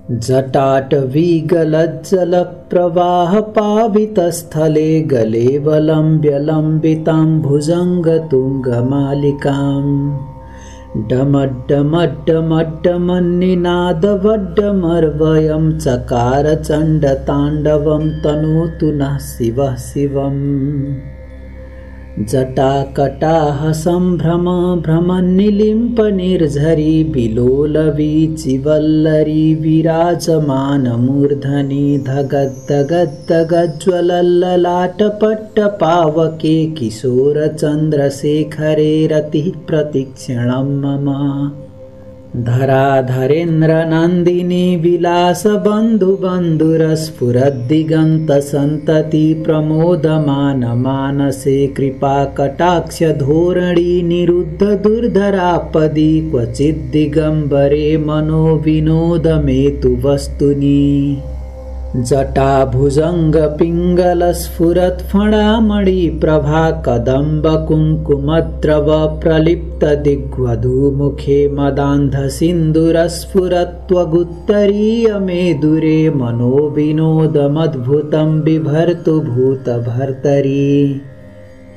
जटाटवीगलज्जलप्रवाहपावितस्थले गलेवलम्ब्य लम्बितां भुजङ्गतुङ्गमालिकाम् डमड्डमड्डमड्डमन्निनादवड्डमर्वयं चकार चण्डताण्डवं तनोतु नः शिवः शिवम् जटाकटाह सम्भ्रम भ्रमन्निलिम्पनिर्झरी विलोलवीचिवल्लरी विराजमानमूर्धनि धगद्धगद्धगज्ज्वलल्ललाटपट्टपावके किशोरचन्द्रशेखरे रतिः प्रतिक्षणं मम धराधरेन्द्रनन्दिनी विलासबन्धुबन्धुरस्फुरद्दिगन्तसन्तति प्रमोदमानमानसे कृपाकटाक्षधोरणी निरुद्धदुर्धरापदि क्वचिद्दिगम्बरे मनो विनोदमेतु वस्तुनि जटाभुजङ्गपिङ्गलस्फुरत्फणामणिप्रभा कदम्बकुङ्कुमद्रव प्रलिप्तदिग्वधूमुखे मदान्धसिन्दूरस्फुरत्वगुत्तरीयमेदुरे मनो विनोदमद्भुतं बिभर्तु भूतभर्तरि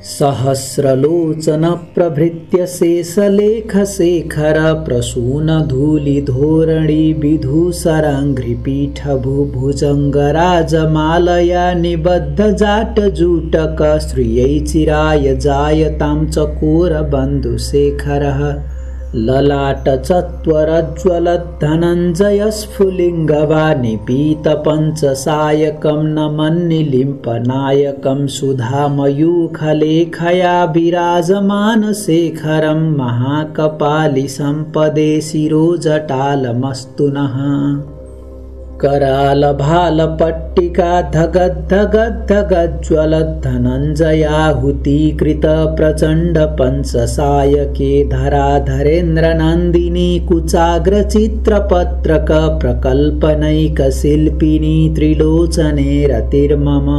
सहस्रलोचनप्रभृत्य शेषलेखशेखर प्रसूनधूलिधोरणी विधूसराङ्घ्रिपीठभुभुजङ्गराजमालया निबद्धजाटजूटक श्रियै चिराय जायतां चकोरबन्धुशेखरः ललाटचत्वरज्ज्वलद्धनञ्जयस्फुलिङ्गवानिपीतपञ्चसायकं नमन्निलिम्पनायकं सुधामयूखलेखया विराजमानशेखरं महाकपालिसम्पदे शिरोजटालमस्तु नः करालभालपट्टिका धगद्धगद्धगज्ज्वलद्धनञ्जयाहुतीकृत प्रचण्ड पञ्चसायके धराधरेन्द्रनन्दिनी कुचाग्रचित्रपत्रक प्रकल्पनैकशिल्पिनी त्रिलोचने रतिर्मम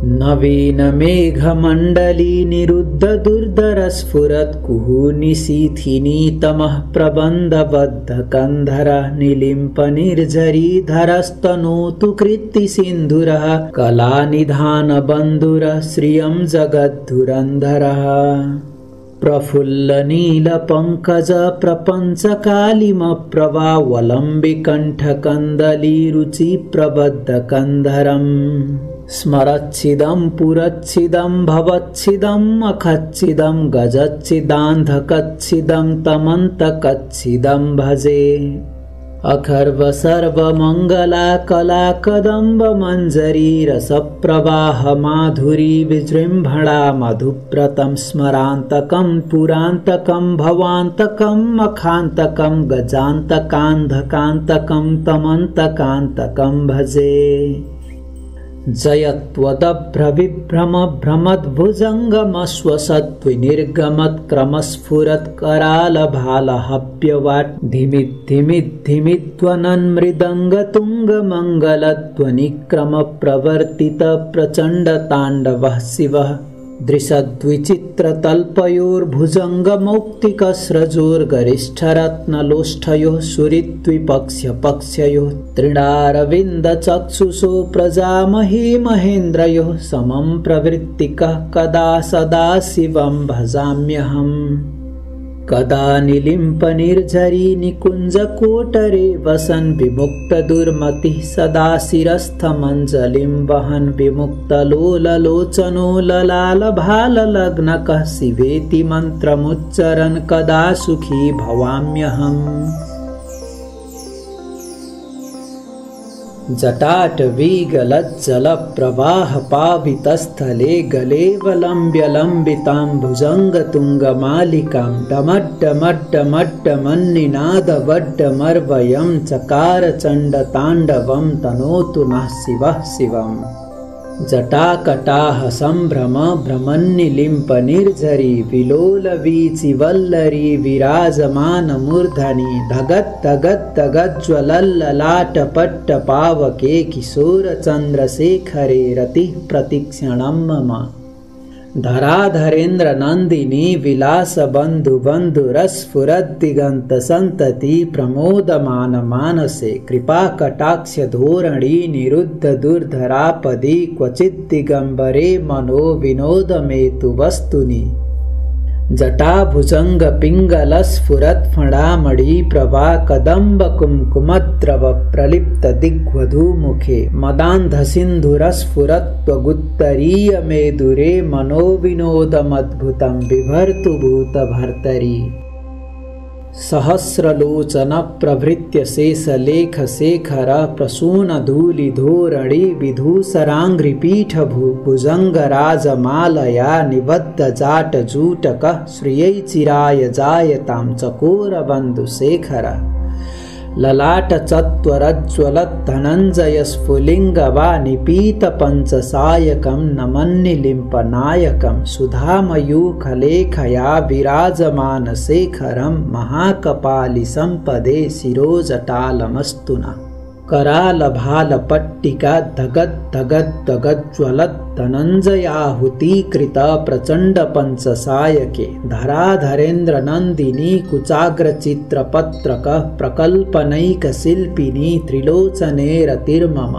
नवीनमेघमण्डली निरुद्धदुर्धरस्फुरत्कुहूनिशीथिनी तमः प्रबन्धबद्धकन्धरः निलिम्पनिर्झरीधरस्तनोतु कृत्तिसिन्धुरः कलानिधानबन्धुरः श्रियं जगद्धुरन्धरः प्रफुल्लनीलपङ्कज प्रपञ्चकालिमप्रवावलम्बिकण्ठकन्दलीरुचिप्रबद्धकन्धरम् स्मरच्छिदं पुरच्छिदं भवच्छिदं अखच्छिदं गजच्छिदान्धकच्छिदं तमन्तकच्छिदं भजे अखर्वसर्वमङ्गला कला कदम्बमञ्जरी रसप्रवाह माधुरी विजृम्भणा मधुप्रतं स्मरान्तकं पुरान्तकं भवान्तकं मखान्तकं गजान्तकान्धकान्तकं तमन्तकान्तकं भजे जयत्वदभ्रविभ्रमभ्रमद्भुजङ्गमश्वसत्विनिर्गमत्क्रमस्फुरत्करालभालहव्यवाट् धिमिद्धिमिद्धिमिद्वनन्मृदङ्गतुङ्गमङ्गलध्वनिक्रमप्रवर्तितप्रचण्डताण्डवः शिवः दृशद्विचित्रतल्पयोर्भुजङ्गमौक्तिकस्रजोर्गरिष्ठरत्नलोष्ठयोः सुरिद्विपक्ष्यपक्ष्ययोः तृणारविन्दचक्षुषो प्रजामहे महेन्द्रयोः समं प्रवृत्तिकः कदा सदा शिवं भजाम्यहम् कदा निलिम्पनिर्झरी निकुञ्जकोटरे वसन् विमुक्तदुर्मतिः सदा शिरस्थमञ्जलिं वहन् विमुक्तलोललोचनो ललालभाललग्नकः शिवेति मन्त्रमुच्चरन् कदा सुखी भवाम्यहम् जटाटवीगलज्जलप्रवाहपावितस्थले गलेवलम्ब्य लम्बितां भुजङ्गतुङ्गमालिकां डमड्डमड्डमड्डमन्निनादवड्डमर्वयं चकार चण्डताण्डवं तनोतु नः शिवः शिवम् जटाकटाह सम्भ्रम भ्रमन्निलिम्पनिर्झरी विलोलवीचिवल्लरी विराजमानमूर्धनि धगद्धगद्धगज्ज्वलल्ललाटपट्टपावके किशोरचन्द्रशेखरे रतिः प्रतिक्षणं मम धराधरेन्द्र नंदिनी विलास बंधु बंधु रसफुरद्दिगंत संतति प्रमोदमान मानसे कृपा कटाक्ष धोरणी निरुद्ध दुर्धरापदी क्वचित् दिगंबरे मनो विनोदमेतु वस्तुनि जटा भुजंग पिंगल स्फुरत् फणामणि प्रभा कदम्ब कुमकुमद्रव प्रलिप्त दिग्वधू मुखे मदान्ध सिन्धुरस्फुरत्वगुत्तरीय मेदुरे मनो विनोदमद्भुतं बिभर्तु भूत भर्तरी सहस्रलोचन प्रभृत्य शेषलेख शेखर प्रसून धूलि धोरणी विधूसराङ्घ्रिपीठ भुजंग राजमालया निबद्ध जाट जूटक श्रियै चिराय जायतां चकोर बंधु शेखर ललाट चत्वरज्ज्वलत् धनञ्जय स्फुलिंग वा निपीत पंचसायकं नमन्निलिम्प नायकं सुधामयूखलेखया विराजमान शेखरं महाकपालि संपदे शिरोजटालमस्तु नः करालभालपट्टिका धगद् धगद् धगज्ज्वलत् धनञ्जयाहुतीकृत प्रचण्ड पंचसायके धराधरेन्द्र नंदिनी कुचाग्रचित्रपत्रक प्रकल्पनैकशिल्पिनी त्रिलोचने रतिर्मम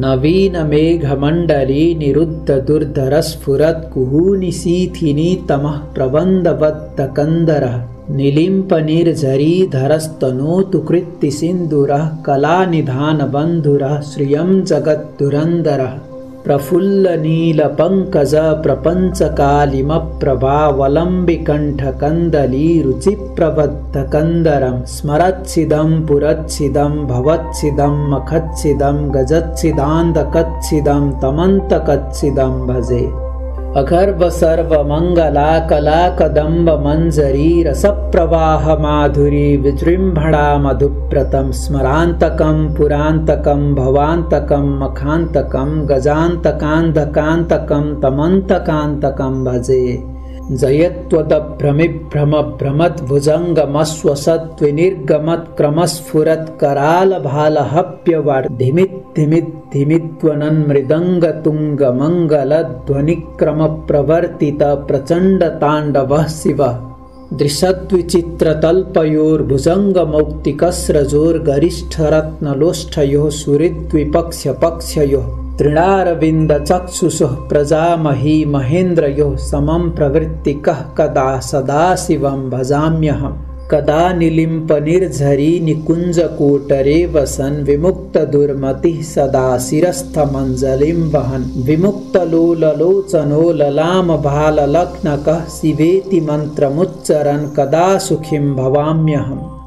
नवीन मेघमण्डली निरुद्ध दुर्धर स्फुरत् कुहूनि शीथिनी तमः प्रबन्धबद्धकन्दरः निलिम्प निर्झरीधरस्तनोतु कृत्तिसिन्दूरः कलानिधान बन्धुरः श्रियं जगद्धुरन्धरः प्रफुल्लनीलपङ्कज प्रपञ्चकालिमप्रभावलम्बिकण्ठकन्दली रुचिप्रबद्धकन्दरं स्मरच्छिदं पुरच्छिदं भवच्छिदं मखच्छिदं गजच्छिदान्धकच्छिदं तमन्तकच्छिदं भजे अगर्भ सर्व मंगला कला कदम्ब मंजरी रसप्रवाह माधुरी विजृंभणा मधुप्रतम स्मरांतकं पुरांतकं भवांतकं मखांतकं गजांतकांधकांतकं तमंतकांतकं भजे जयत्वदभ्रमिभ्रम भ्रमद्भुजंगमस्वसद्विनिर्गमत्क्रमस्फुरत् करालभालहप्यवर्धिमिद्धिमिद्धिमित्वनन्मृदङ्गतुङ्गमङ्गलध्वनिक्रमप्रवर्तित प्रचण्डताण्डवः शिवः दृशद्विचित्रतल्पयोर्भुजङ्गमौक्तिकस्रजोर्गरिष्ठरत्नलोष्ठयोः सुहृद्विपक्ष्यपक्ष्ययोः तृणारविन्दचक्षुषोः प्रजामही महेन्द्रयोः समं प्रवृत्तिकः कदा सदाशिवं भजाम्यहम् कदा निलिम्प निर्झरी निकुञ्जकोटरे वसन् विमुक्तदुर्मतिः सदा शिरस्थमञ्जलिं वहन् विमुक्तलोललोचनो ललामभाललक्नकः शिवेति मन्त्रमुच्चरन् कदा सुखीं भवाम्यहम्